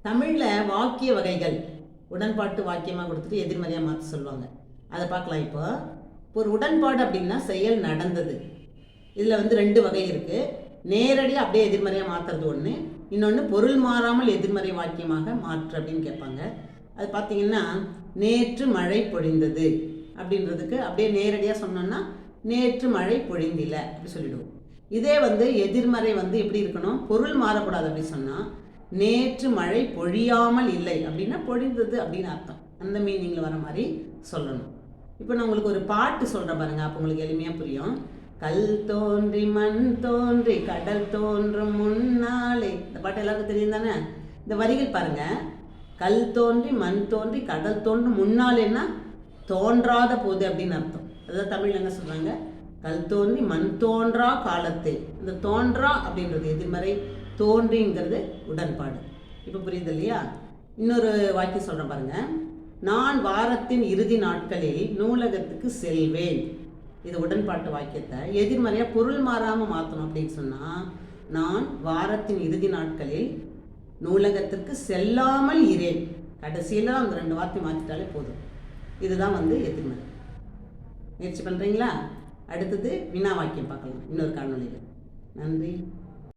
தமிழில் வாக்கிய வகைகள் உடன்பாட்டு வாக்கியமாக கொடுத்துட்டு எதிர்மறையாக மாற்ற சொல்லுவாங்க. அதை பார்க்கலாம். இப்போ ஒரு உடன்பாடு அப்படின்னா செயல் நடந்தது. இதில் வந்து 2 வகை இருக்குது. நேரடியாக அப்படியே எதிர்மறையாக மாற்றுறது ஒன்று, இன்னொன்று பொருள் மாறாமல் எதிர்மறை வாக்கியமாக மாற்று அப்படின்னு கேட்பாங்க. அது பார்த்திங்கன்னா, நேற்று மழை பொழிந்தது அப்படின்றதுக்கு அப்படியே நேரடியாக சொன்னோன்னா நேற்று மழை பொழிந்தில அப்படி சொல்லிவிடுவோம். இதே வந்து எதிர்மறை வந்து எப்படி இருக்கணும், பொருள் மாறக்கூடாது அப்படி சொன்னால் நேற்று மழை பொழியாமல் இல்லை அப்படின்னா பொழிந்தது அப்படின்னு அர்த்தம். அந்த மீனிங்கில் வர மாதிரி சொல்லணும். இப்போ நான் உங்களுக்கு ஒரு பாட்டு சொல்கிறேன் பாருங்கள், அப்போ உங்களுக்கு எளிமையாக புரியும். கல் தோன்றி மண் தோன்றி கடல் தோன்றும் முன்னாலே, இந்த பாட்டு எல்லாருக்கும் தெரியும் தானே. இந்த வரிகள் பாருங்கள், கல் தோன்றி மண் தோன்றி கடல் தோன்றும் முன்னாலேன்னா தோன்றாத போது அப்படின்னு அர்த்தம். அதாவது தமிழில் என்ன சொல்கிறாங்க, கல் தோன்றி மண் தோன்றா காலத்தை. இந்த தோன்றா அப்படின்றது எதிர்மறை, தோன்றிங்கிறது உடன்பாடு. இப்போ புரியுது இல்லையா? இன்னொரு வாக்கியம் சொல்கிறேன் பாருங்கள். நான் வாரத்தின் இறுதி நாட்களில் நூலகத்துக்கு செல்வேன். இது உடன்பாட்டு வாக்கியத்தை எதிர்மறையாக பொருள் மாறாமல் மாற்றணும் அப்படின்னு சொன்னால், நான் வாரத்தின் இறுதி நாட்களில் நூலகத்திற்கு செல்லாமல் இரேன். கடைசியில் அந்த 2 வார்த்தை மாற்றிட்டாலே போதும். இதுதான் வந்து எதிர்மறை. முயற்சி பண்ணுறீங்களா? அடுத்தது வினா வாக்கியம் பார்க்கலாம் இன்னொரு காணொளியில். நன்றி.